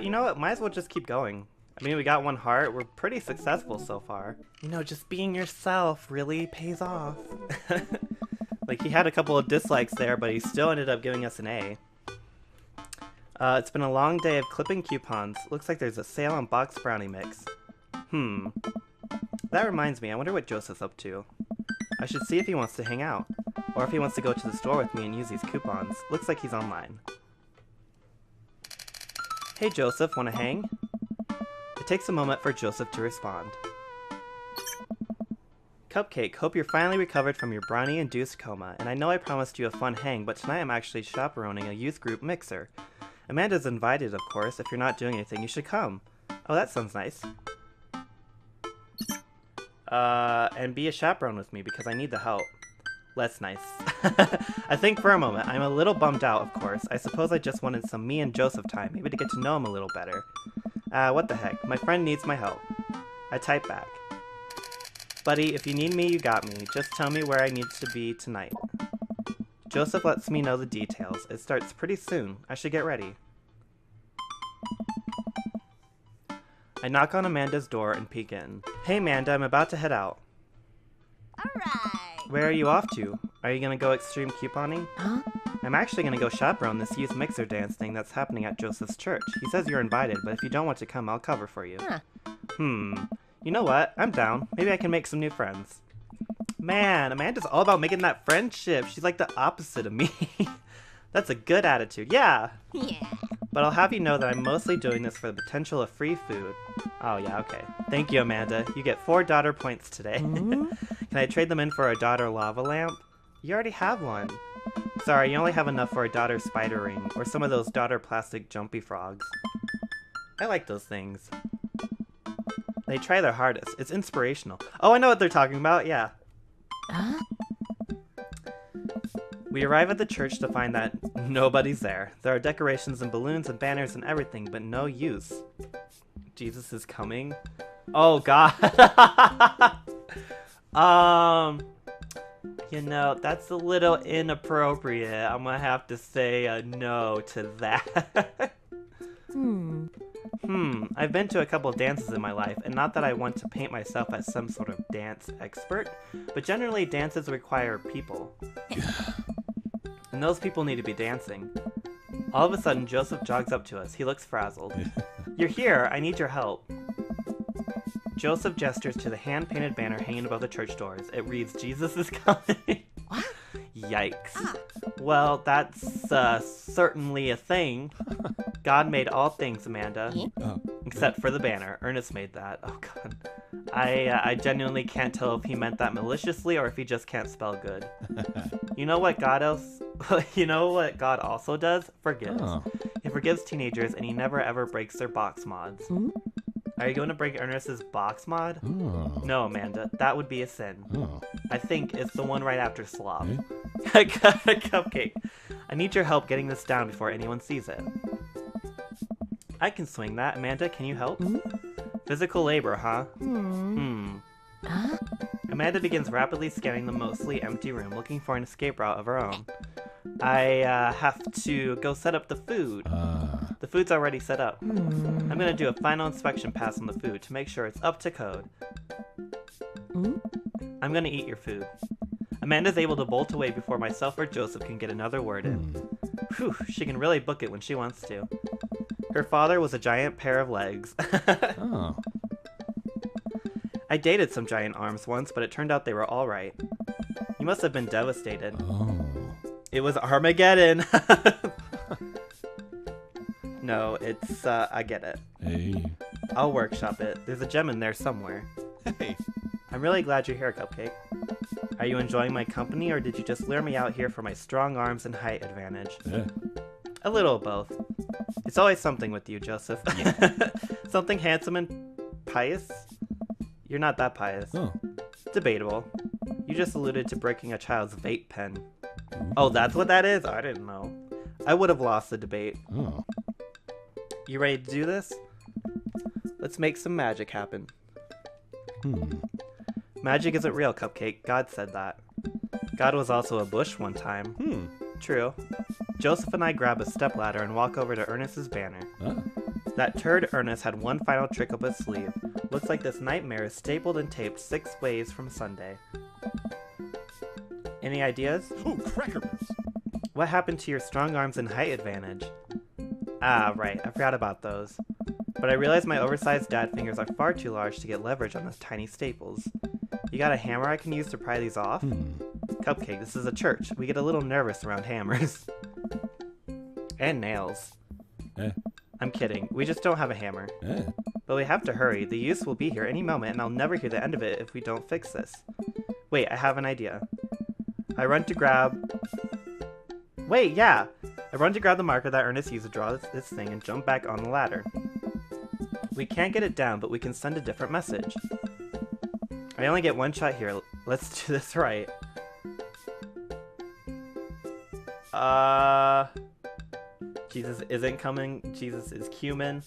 You know what? Might as well just keep going. I mean, we got one heart. We're pretty successful so far. You know, just being yourself really pays off. Like, he had a couple of dislikes there, but he still ended up giving us an A. It's been a long day of clipping coupons. Looks like there's a sale on box brownie mix. That reminds me, I wonder what Joseph's up to. I should see if he wants to hang out. Or if he wants to go to the store with me and use these coupons. Looks like he's online. Hey Joseph, wanna hang? It takes a moment for Joseph to respond. Cupcake, hope you're finally recovered from your brownie-induced coma, and I know I promised you a fun hang, but tonight I'm actually chaperoning a youth group mixer. Amanda's invited, of course. If you're not doing anything, you should come. Oh, that sounds nice. And be a chaperone with me, because I need the help. Less nice. I think for a moment. I'm a little bummed out, of course. I suppose I just wanted some me and Joseph time, maybe to get to know him a little better. What the heck. My friend needs my help. I type back. Buddy, if you need me, you got me. Just tell me where I need to be tonight. Joseph lets me know the details. It starts pretty soon. I should get ready. I knock on Amanda's door and peek in. Hey Amanda, I'm about to head out. Alright. Where are you off to? Are you gonna go extreme couponing? Huh? I'm actually gonna go chaperone this youth mixer dance thing that's happening at Joseph's church. He says you're invited, but if you don't want to come, I'll cover for you. Huh. You know what? I'm down. Maybe I can make some new friends. Man, Amanda's all about making that friendship. She's like the opposite of me. That's a good attitude. Yeah. Yeah. But I'll have you know that I'm mostly doing this for the potential of free food. Oh yeah, okay. Thank you, Amanda. You get 4 daughter points today. Can I trade them in for a daughter lava lamp? You already have one. Sorry, you only have enough for a daughter spider ring, or some of those daughter plastic jumpy frogs. I like those things. They try their hardest. It's inspirational. Oh, I know what they're talking about, yeah. Huh? We arrive at the church to find that nobody's there. There are decorations and balloons and banners and everything, but no use. Jesus is coming? Oh, God. You know, that's a little inappropriate. I'm gonna have to say a no to that. I've been to a couple of dances in my life, and not that I want to paint myself as some sort of dance expert, but generally dances require people. And those people need to be dancing. All of a sudden, Joseph jogs up to us. He looks frazzled. You're here. I need your help. Joseph gestures to the hand-painted banner hanging above the church doors. It reads, Jesus is coming. What? Yikes. Ah. Well, that's certainly a thing. God made all things, Amanda. Except for the banner. Ernest made that. Oh, God. I genuinely can't tell if he meant that maliciously or if he just can't spell good. You know what God also does? Forgives. Oh. He forgives teenagers and he never ever breaks their box mods. Are you going to break Ernest's box mod? Oh. No, Amanda. That would be a sin. Oh. I think it's the one right after slop. Eh? Cupcake. I need your help getting this down before anyone sees it. I can swing that. Amanda, can you help? Physical labor, huh? Huh? Amanda begins rapidly scanning the mostly empty room, looking for an escape route of her own. I have to go set up the food. The food's already set up. I'm gonna do a final inspection pass on the food to make sure it's up to code. I'm gonna eat your food. Amanda's able to bolt away before myself or Joseph can get another word in. Whew, she can really book it when she wants to. Her father was a giant pair of legs. Oh. I dated some giant arms once, but it turned out they were alright. You must have been devastated. Oh. It was Armageddon! No, it's, I get it. Hey. I'll workshop it. There's a gem in there somewhere. Hey. I'm really glad you're here, Cupcake. Are you enjoying my company, or did you just lure me out here for my strong arms and height advantage? Yeah. A little of both. It's always something with you, Joseph. Something handsome and pious? You're not that pious. Oh. Debatable. You just alluded to breaking a child's vape pen. Oh, that's what that is? I didn't know. I would have lost the debate. Oh. You ready to do this? Let's make some magic happen. Magic isn't real, Cupcake. God said that. God was also a bush one time. True. Joseph and I grab a stepladder and walk over to Ernest's banner. That turd Ernest had one final trick up his sleeve. Looks like this nightmare is stapled and taped 6 ways from Sunday. Any ideas? Oh, crackermas! What happened to your strong arms and height advantage? Ah, right, I forgot about those. But I realized my oversized dad fingers are far too large to get leverage on those tiny staples. You got a hammer I can use to pry these off? Cupcake, this is a church. We get a little nervous around hammers. And nails. I'm kidding, we just don't have a hammer. But we have to hurry, the youths will be here any moment and I'll never hear the end of it if we don't fix this. Wait, I have an idea. I run to grab the marker that Ernest used to draw this thing and jump back on the ladder. We can't get it down, but we can send a different message. I only get one shot here. Let's do this right. Jesus isn't coming. Jesus is cumin.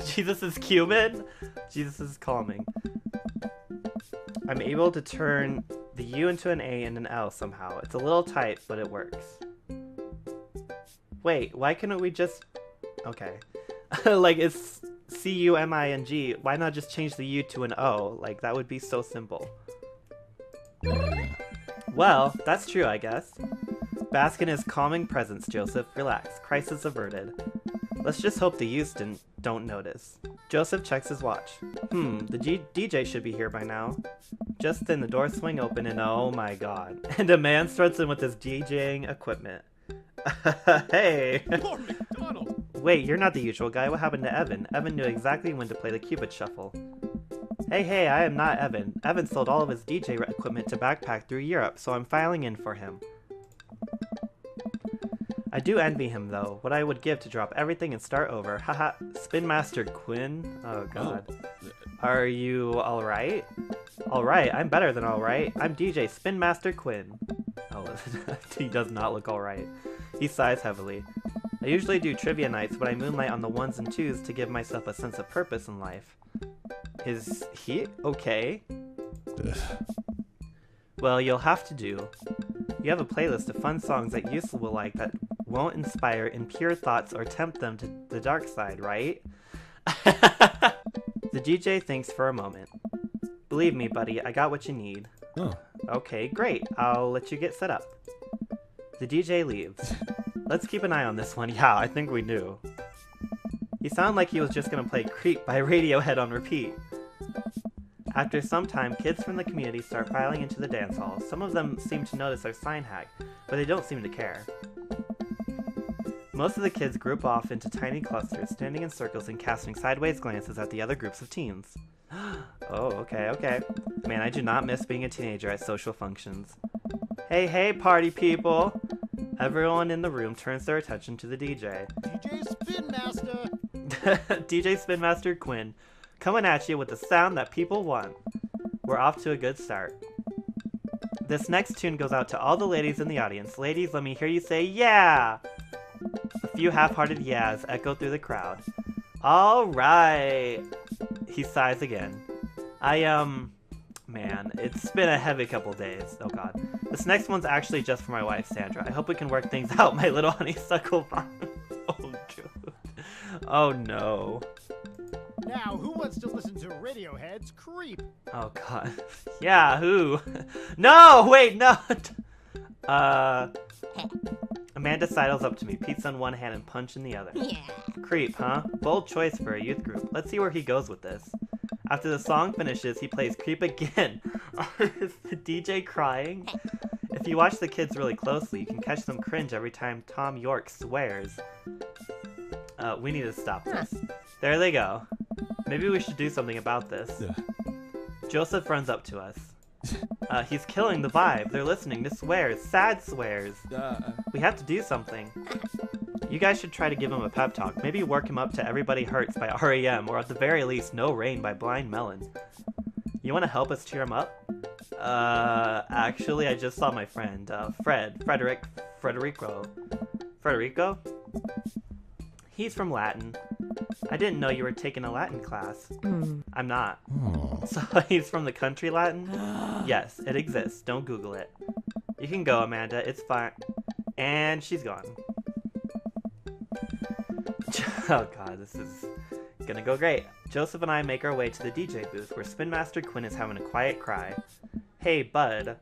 Jesus is cumin? Jesus is calming. I'm able to turn the U into an A and an L somehow. It's a little tight, but it works. Wait, why couldn't we just... Okay. Like, it's C-U-M-I-N-G. Why not just change the U to an O? Like, that would be so simple. Well, that's true, I guess. Bask in his calming presence, Joseph. Relax. Crisis averted. Let's just hope the youths don't notice. Joseph checks his watch. The DJ should be here by now. Just then the doors swing open and oh my god. And a man struts in with his DJing equipment. Hey! Lord McDonald! Wait, you're not the usual guy. What happened to Evan? Evan knew exactly when to play the Cupid Shuffle. Hey, I am not Evan. Evan sold all of his DJ equipment to backpack through Europe, so I'm filing in for him. I do envy him, though. What I would give to drop everything and start over. Haha. Spin Master Quinn? Oh, God. Are you alright? Alright, I'm better than alright. I'm DJ Spin Master Quinn. Oh, he does not look alright. He sighs heavily. I usually do trivia nights, but I moonlight on the 1s and 2s to give myself a sense of purpose in life. Is he okay? Well, you'll have to do. You have a playlist of fun songs that youths will like that won't inspire impure thoughts or tempt them to the dark side, right? The DJ thinks for a moment. Believe me, buddy, I got what you need. Oh. Okay, great. I'll let you get set up. The DJ leaves. Let's keep an eye on this one. Yeah, I think we knew. He sounded like he was just gonna play Creep by Radiohead on repeat. After some time, kids from the community start filing into the dance hall. Some of them seem to notice our sign hack, but they don't seem to care. Most of the kids group off into tiny clusters, standing in circles and casting sideways glances at the other groups of teens. Oh, okay. Man, I do not miss being a teenager at social functions. Hey, party people! Everyone in the room turns their attention to the DJ. DJ Spin Master! DJ Spin Master Quinn, coming at you with the sound that people want. We're off to a good start. This next tune goes out to all the ladies in the audience. Ladies, let me hear you say yeah! A few half-hearted yeahs echo through the crowd. Alright! He sighs again. Man, it's been a heavy couple days. Oh god. This next one's actually just for my wife, Sandra. I hope we can work things out, my little honeysuckle vine. Oh, dude. Oh, no. Now, who wants to listen to Radiohead's Creep? Oh, god. Yeah, who? No! Wait, no! Amanda sidles up to me, pizza in one hand and punch in the other. Yeah. Creep, huh? Bold choice for a youth group. Let's see where he goes with this. After the song finishes, he plays Creep again. Is the DJ crying? If you watch the kids really closely, you can catch them cringe every time Tom York swears. We need to stop this. There they go. Maybe we should do something about this. Joseph runs up to us. He's killing the vibe. They're listening to swears. Sad swears. We have to do something. You guys should try to give him a pep talk. Maybe work him up to Everybody Hurts by R.E.M. or at the very least No Rain by Blind Melon. You want to help us cheer him up? Actually, I just saw my friend, Federico. Federico? He's from Latin. I didn't know you were taking a Latin class. I'm not. So he's from the country Latin? Yes, it exists. Don't Google it. You can go, Amanda. It's fine. And she's gone. Oh god, this is gonna go great. Joseph and I make our way to the DJ booth where Spin Master Quinn is having a quiet cry. Hey, bud.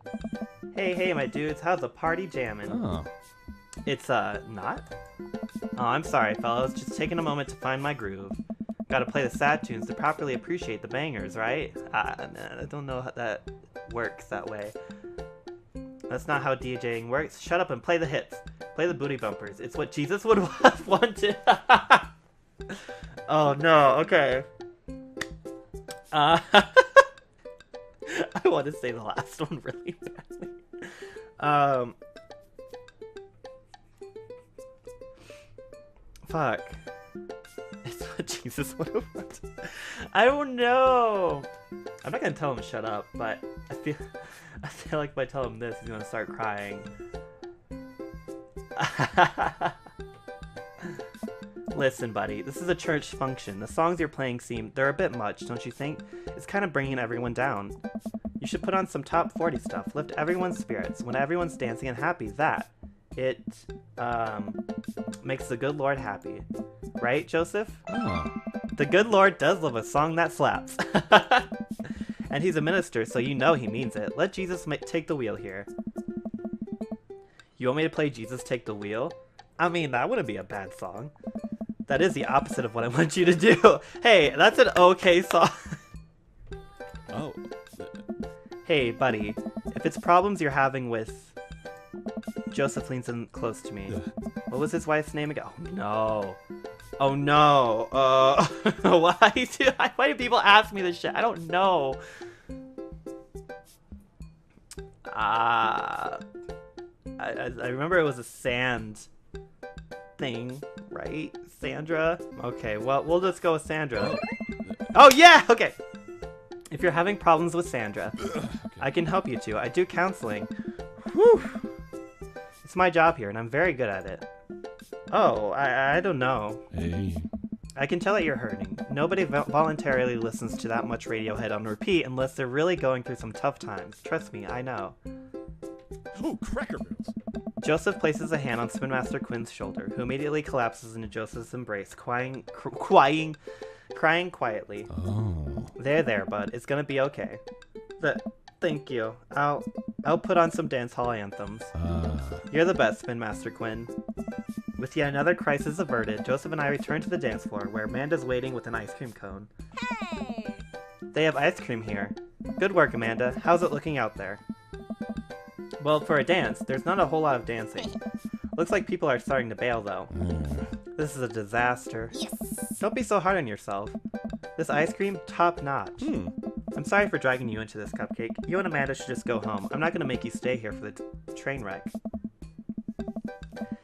Hey, my dudes, how's the party jammin'? Oh. It's, not? Oh, I'm sorry, fellas. Just taking a moment to find my groove. Gotta play the sad tunes to properly appreciate the bangers, right? Man, I don't know how that works that way. That's not how DJing works. Shut up and play the hits. Play the booty bumpers. It's what Jesus would have wanted. Oh no, okay. I want to say the last one really badly. Fuck. It's what Jesus would have wanted. I don't know. I'm not gonna tell him to shut up, but I feel like if I tell him this, he's gonna start crying. Listen, buddy, this is a church function. The songs you're playing they're a bit much, don't you think? It's kind of bringing everyone down. You should put on some top 40 stuff, lift everyone's spirits. When everyone's dancing and happy, it makes the good Lord happy. Right, Joseph? Oh. The good Lord does love a song that slaps. And he's a minister, so you know he means it. Let Jesus take the wheel here. You want me to play Jesus Take the Wheel? I mean, that wouldn't be a bad song. That is the opposite of what I want you to do. Hey, that's an okay song. Oh. Hey, buddy. If it's problems you're having with... Joseph leans in close to me. What was his wife's name again? Oh, no. Oh, no. Why do people ask me this shit? I don't know. I remember it was a sand thing, right? Sandra? Okay, well, we'll just go with Sandra. Oh, yeah! Okay. If you're having problems with Sandra, I can help you too. I do counseling. Whew. It's my job here, and I'm very good at it. Oh, I don't know. Hey. I can tell that you're hurting. Nobody voluntarily listens to that much Radiohead on repeat unless they're really going through some tough times. Trust me, I know. Oh, cracker bills. Joseph places a hand on Spin Master Quinn's shoulder, who immediately collapses into Joseph's embrace, crying quietly. Oh. There, bud. It's gonna be okay. Thank you. I'll put on some dance hall anthems. You're the best, Spin Master Quinn. With yet another crisis averted, Joseph and I return to the dance floor, where Amanda's waiting with an ice cream cone. Hey! They have ice cream here. Good work, Amanda. How's it looking out there? Well, for a dance, there's not a whole lot of dancing. Looks like people are starting to bail, though. This is a disaster. Yes! Don't be so hard on yourself. This ice cream, top notch. I'm sorry for dragging you into this, Cupcake. You and Amanda should just go home. I'm not going to make you stay here for the train wreck.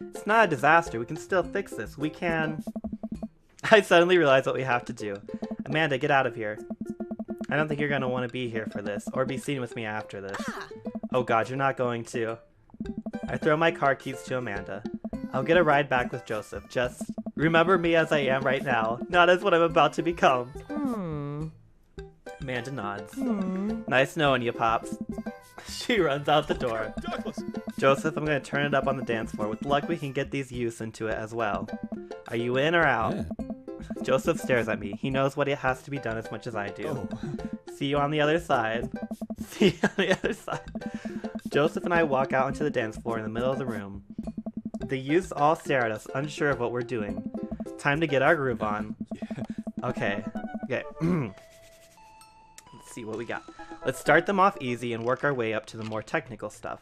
It's not a disaster. We can still fix this. We can... I suddenly realize what we have to do. Amanda, get out of here. I don't think you're going to want to be here for this, or be seen with me after this. Oh god, you're not going to. I throw my car keys to Amanda. I'll get a ride back with Joseph. Just remember me as I am right now, not as what I'm about to become. Amanda nods. Nice knowing you, Pops. She runs out the door. Douglas. Joseph, I'm going to turn it up on the dance floor. With luck, we can get these youths into it as well. Are you in or out? Yeah. Joseph stares at me. He knows what has to be done as much as I do. Oh. See you on the other side. See you on the other side. Joseph and I walk out onto the dance floor in the middle of the room. The youths all stare at us, unsure of what we're doing. Time to get our groove on. Okay. Let's see what we got. Let's start them off easy and work our way up to the more technical stuff.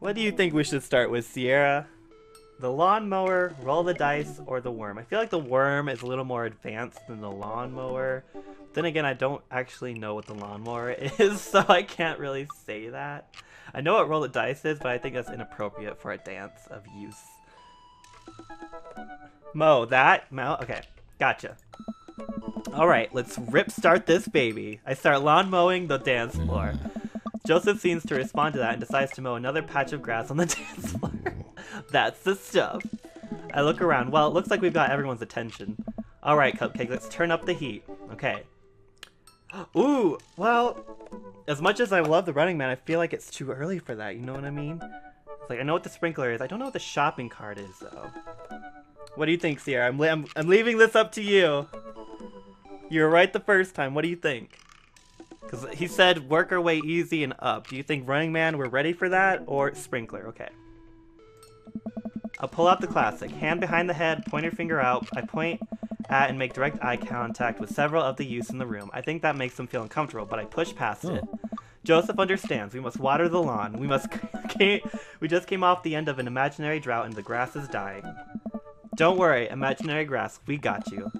What do you think we should start with, Sierra? The lawnmower, roll the dice, or the worm? I feel like the worm is a little more advanced than the lawnmower. Then again, I don't actually know what the lawnmower is, so I can't really say that. I know what roll the dice is, but I think that's inappropriate for a dance of use. Okay, gotcha. Alright, let's start this baby. I start lawn mowing the dance floor. Joseph seems to respond to that and decides to mow another patch of grass on the dance floor. That's the stuff. I look around. Well, it looks like we've got everyone's attention. Alright, Cupcake, let's turn up the heat. Okay. Ooh, well, As much as I love the Running Man, I feel like it's too early for that, you know what I mean? It's like, I know what the sprinkler is. I don't know what the shopping cart is, though. What do you think, Sierra? I'm leaving this up to you. You were right the first time. What do you think? Because he said work our way easy and up. Do you think Running Man, we're ready for that? Or sprinkler? Okay. I'll pull out the classic. Hand behind the head, pointer finger out. I point at and make direct eye contact with several of the youths in the room. I think that makes them feel uncomfortable, but I push past it. Joseph understands. We must water the lawn. We just came off the end of an imaginary drought and the grass is dying. Don't worry, imaginary grass. We got you.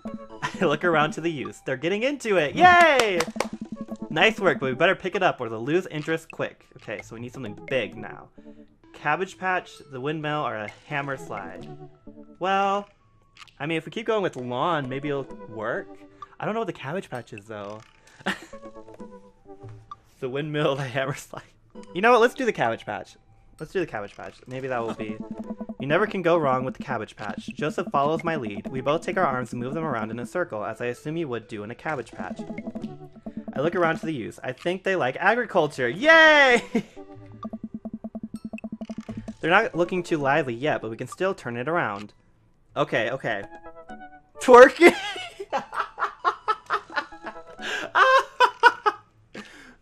I look around to the youths. They're getting into it. Yay! Nice work, but we better pick it up or they'll lose interest quick. Okay, so we need something big now. Cabbage patch, the windmill, or a hammer slide. Well, I mean, if we keep going with lawn, maybe it'll work. I don't know what the cabbage patch is, though. The windmill, the hammer slide. You know what? Let's do the cabbage patch. Let's do the cabbage patch. Maybe that will be... You never can go wrong with the cabbage patch. Joseph follows my lead. We both take our arms and move them around in a circle, as I assume you would do in a cabbage patch. I look around to the youths. I think they like agriculture. Yay! They're not looking too lively yet, but we can still turn it around. Okay, okay. Twerking!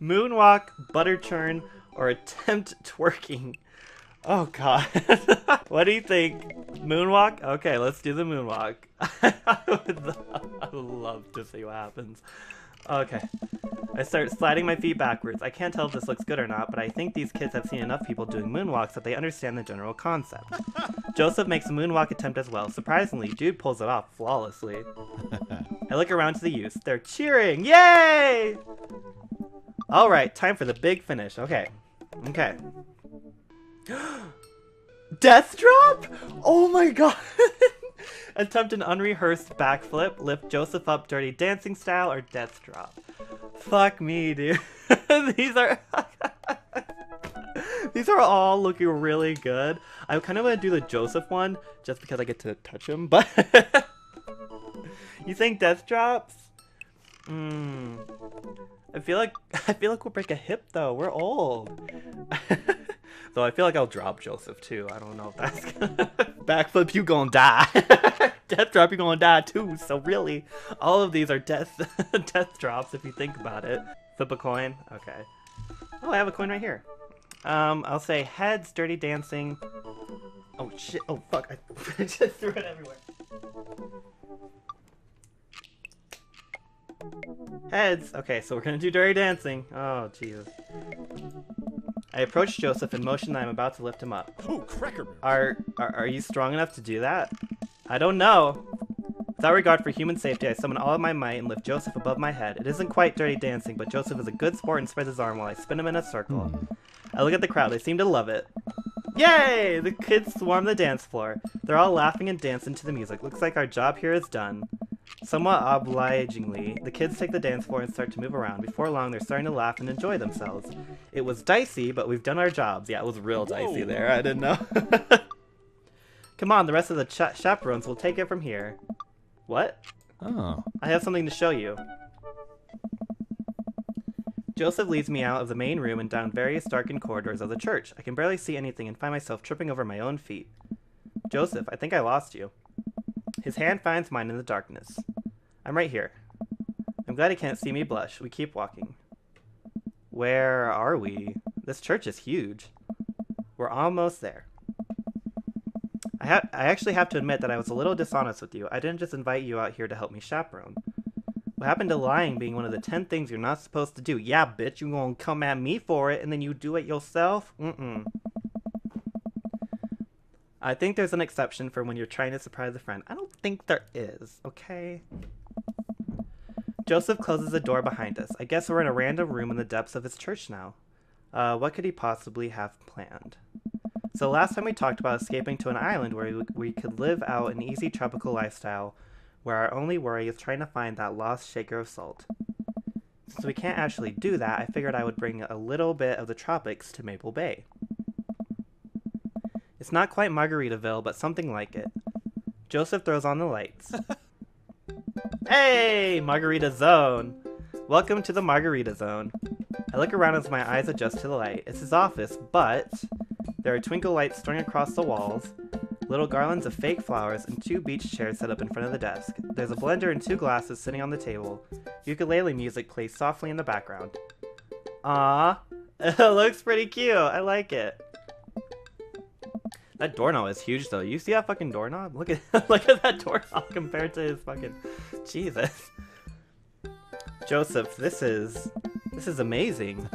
Moonwalk, butter churn, or attempt twerking. Oh god. What do you think? Moonwalk? Okay, let's do the moonwalk. I would love to see what happens. Okay. I start sliding my feet backwards. I can't tell if this looks good or not, but I think these kids have seen enough people doing moonwalks that they understand the general concept. Joseph makes a moonwalk attempt as well. Surprisingly, dude pulls it off flawlessly. I look around to the youths. They're cheering! Yay! Alright, time for the big finish. Okay. Okay. Death drop? Oh my god! Attempt an unrehearsed backflip, lift Joseph up dirty dancing style, or death drop. Fuck me, dude. These are these are all looking really good. I kind of want to do the Joseph one just because I get to touch him, but you think death drops? I feel like we'll break a hip though. We're old. So I feel like I'll drop Joseph too. I don't know if that's gonna... Backflip, you gonna die. Death drop, you gonna die too. So really, all of these are death drops if you think about it. Flip a coin. Okay. Oh, I have a coin right here. I'll say heads, dirty dancing. Oh shit. Oh fuck. I just threw it everywhere. Heads. Okay, so we're gonna do dirty dancing. Oh Jesus. I approach Joseph and motion that I'm about to lift him up. Oh, cracker barrel. Are you strong enough to do that? I don't know. Without regard for human safety, I summon all of my might and lift Joseph above my head. It isn't quite dirty dancing, but Joseph is a good sport and spreads his arm while I spin him in a circle. I look at the crowd. They seem to love it. Yay! The kids swarm the dance floor. They're all laughing and dancing to the music. Looks like our job here is done. Somewhat obligingly, the kids take the dance floor and start to move around. Before long, they're starting to laugh and enjoy themselves. It was dicey, but we've done our jobs. Yeah, it was real dicey there. I didn't know. Come on, the rest of the chaperones will take it from here. What? Oh. I have something to show you. Joseph leads me out of the main room and down various darkened corridors of the church. I can barely see anything and find myself tripping over my own feet. Joseph, I think I lost you. His hand finds mine in the darkness. I'm right here. I'm glad he can't see me blush. We keep walking. Where are we? This church is huge. We're almost there. I actually have to admit that I was a little dishonest with you. I didn't just invite you out here to help me chaperone. What happened to lying being one of the 10 things you're not supposed to do? Yeah, bitch, you gonna come at me for it and then you do it yourself? I think there's an exception for when you're trying to surprise a friend. I don't think there is, okay? Joseph closes the door behind us. I guess we're in a random room in the depths of his church now. What could he possibly have planned? So last time we talked about escaping to an island where we could live out an easy tropical lifestyle where our only worry is trying to find that lost shaker of salt. Since we can't actually do that, I figured I would bring a little bit of the tropics to Maple Bay. It's not quite Margaritaville, but something like it. Joseph throws on the lights. Hey, Margarita Zone! Welcome to the Margarita Zone. I look around as my eyes adjust to the light. It's his office, but there are twinkle lights strung across the walls, little garlands of fake flowers, and 2 beach chairs set up in front of the desk. There's a blender and 2 glasses sitting on the table. Ukulele music plays softly in the background. Aww. It looks pretty cute. I like it. That doorknob is huge, though. You see that fucking doorknob? Look at look at that doorknob compared to his fucking... Jesus. Joseph, this is amazing.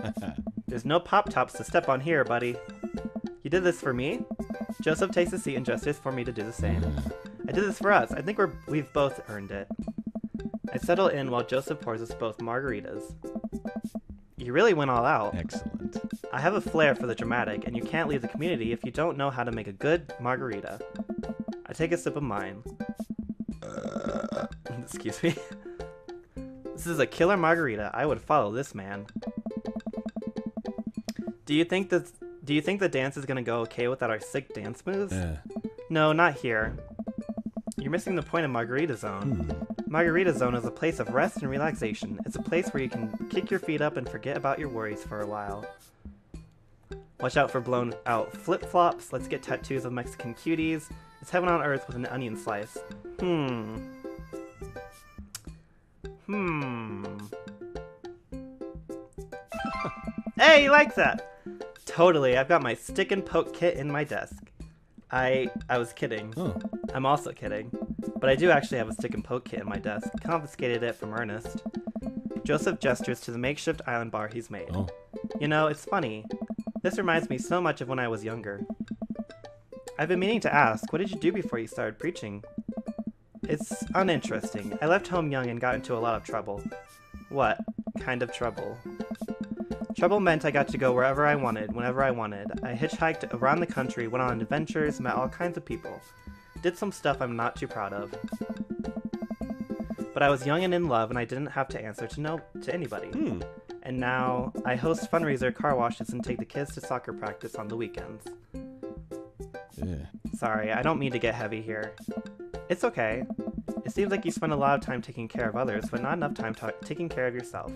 There's no pop-tops to step on here, buddy. You did this for me? Joseph takes a seat and gestures for me to do the same. I did this for us. I think we've both earned it. I settle in while Joseph pours us both margaritas. You really went all out. Excellent. I have a flair for the dramatic, and you can't leave the community if you don't know how to make a good margarita. I take a sip of mine. Excuse me. This is a killer margarita. I would follow this man. Do you think the dance is gonna go okay without our sick dance moves? No, not here. You're missing the point of Margarita Zone. Margarita Zone is a place of rest and relaxation. It's a place where you can kick your feet up and forget about your worries for a while. Watch out for blown out flip-flops. Let's get tattoos of Mexican cuties. It's heaven on earth with an onion slice. Hey, he likes that! Totally, I've got my stick and poke kit in my desk. I was kidding. Oh. I'm also kidding. But I do actually have a stick and poke kit in my desk. Confiscated it from Ernest. Joseph gestures to the makeshift island bar he's made. Oh. You know, it's funny. This reminds me so much of when I was younger. I've been meaning to ask, what did you do before you started preaching? It's uninteresting. I left home young and got into a lot of trouble. What kind of trouble? Trouble meant I got to go wherever I wanted, whenever I wanted. I hitchhiked around the country, went on adventures, met all kinds of people. Did some stuff I'm not too proud of. But I was young and in love, and I didn't have to answer to anybody. And now, I host fundraiser car washes and take the kids to soccer practice on the weekends. Sorry, I don't mean to get heavy here. It's okay. It seems like you spend a lot of time taking care of others, but not enough time taking care of yourself.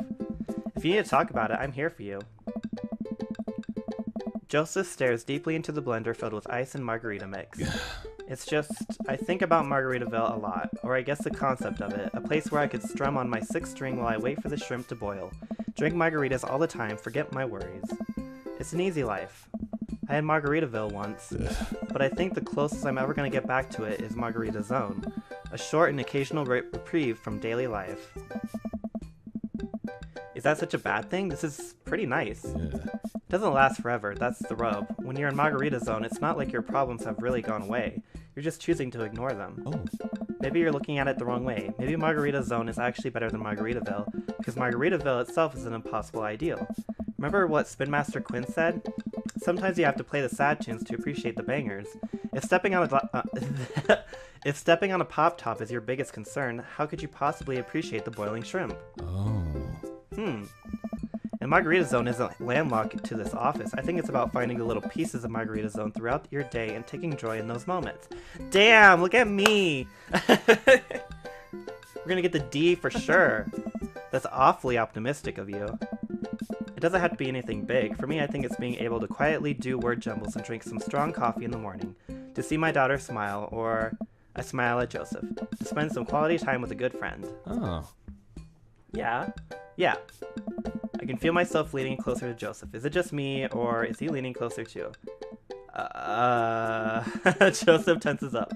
If you need to talk about it, I'm here for you. Joseph stares deeply into the blender filled with ice and margarita mix. It's just, I think about Margaritaville a lot, or I guess the concept of it, a place where I could strum on my 6th string while I wait for the shrimp to boil, drink margaritas all the time, forget my worries. It's an easy life. I had Margaritaville once, but I think the closest I'm ever going to get back to it is Margarita Zone, a short and occasional reprieve from daily life. Is that such a bad thing? This is pretty nice. It doesn't last forever, that's the rub. When you're in Margarita Zone, it's not like your problems have really gone away. You're just choosing to ignore them. Maybe you're looking at it the wrong way. Maybe Margarita Zone is actually better than Margaritaville, because Margaritaville itself is an impossible ideal. Remember what Spin Master Quinn said? Sometimes you have to play the sad tunes to appreciate the bangers. If stepping on a pop top is your biggest concern, how could you possibly appreciate the boiling shrimp? And Margarita Zone isn't landlocked to this office. I think it's about finding the little pieces of Margarita Zone throughout your day and taking joy in those moments. Damn, look at me! We're gonna get the D for sure. That's awfully optimistic of you. It doesn't have to be anything big. For me, I think it's being able to quietly do word jumbles and drink some strong coffee in the morning, to see my daughter smile, or I smile at Joseph, to spend some quality time with a good friend. Yeah? Yeah. I can feel myself leaning closer to Joseph. Is it just me, or is he leaning closer too? Joseph tenses up.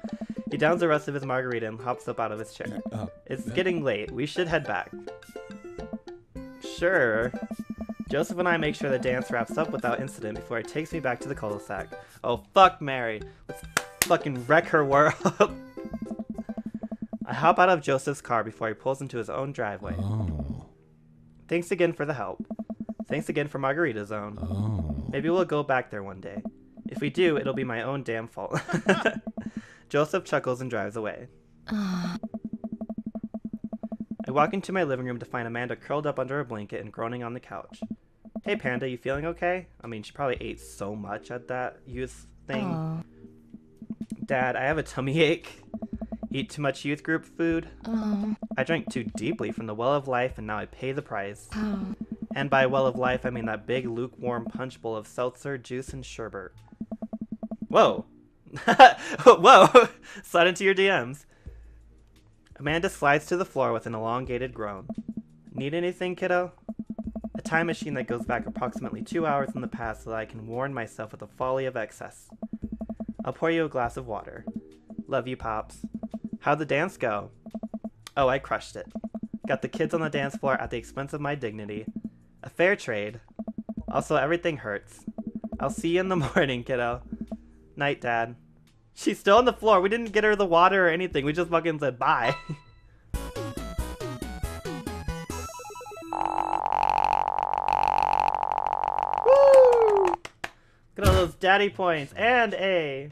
He downs the rest of his margarita and hops up out of his chair. It's getting late. We should head back. Sure. Joseph and I make sure the dance wraps up without incident before it takes me back to the cul-de-sac. Oh, fuck Mary. Let's fucking wreck her world. I hop out of Joseph's car before he pulls into his own driveway. Thanks again for the help. Thanks again for Margarita Zone. Maybe we'll go back there one day. If we do, it'll be my own damn fault. Joseph chuckles and drives away. I walk into my living room to find Amanda curled up under a blanket and groaning on the couch. Hey Panda, you feeling okay? I mean, she probably ate so much at that youth thing. Dad, I have a tummy ache. Eat too much youth group food. I drank too deeply from the well of life and now I pay the price. And by well of life, I mean that big lukewarm punch bowl of seltzer, juice, and sherbet. Whoa. Whoa. Slide into your DMs. Amanda slides to the floor with an elongated groan. Need anything, kiddo? A time machine that goes back approximately 2 hours in the past so that I can warn myself of the folly of excess. I'll pour you a glass of water. Love you, Pops. How'd the dance go? Oh, I crushed it. Got the kids on the dance floor at the expense of my dignity. A fair trade. Also, everything hurts. I'll see you in the morning, kiddo. Night, Dad. She's still on the floor. We didn't get her the water or anything. We just fucking said bye. Woo! Look at all those daddy points. And a...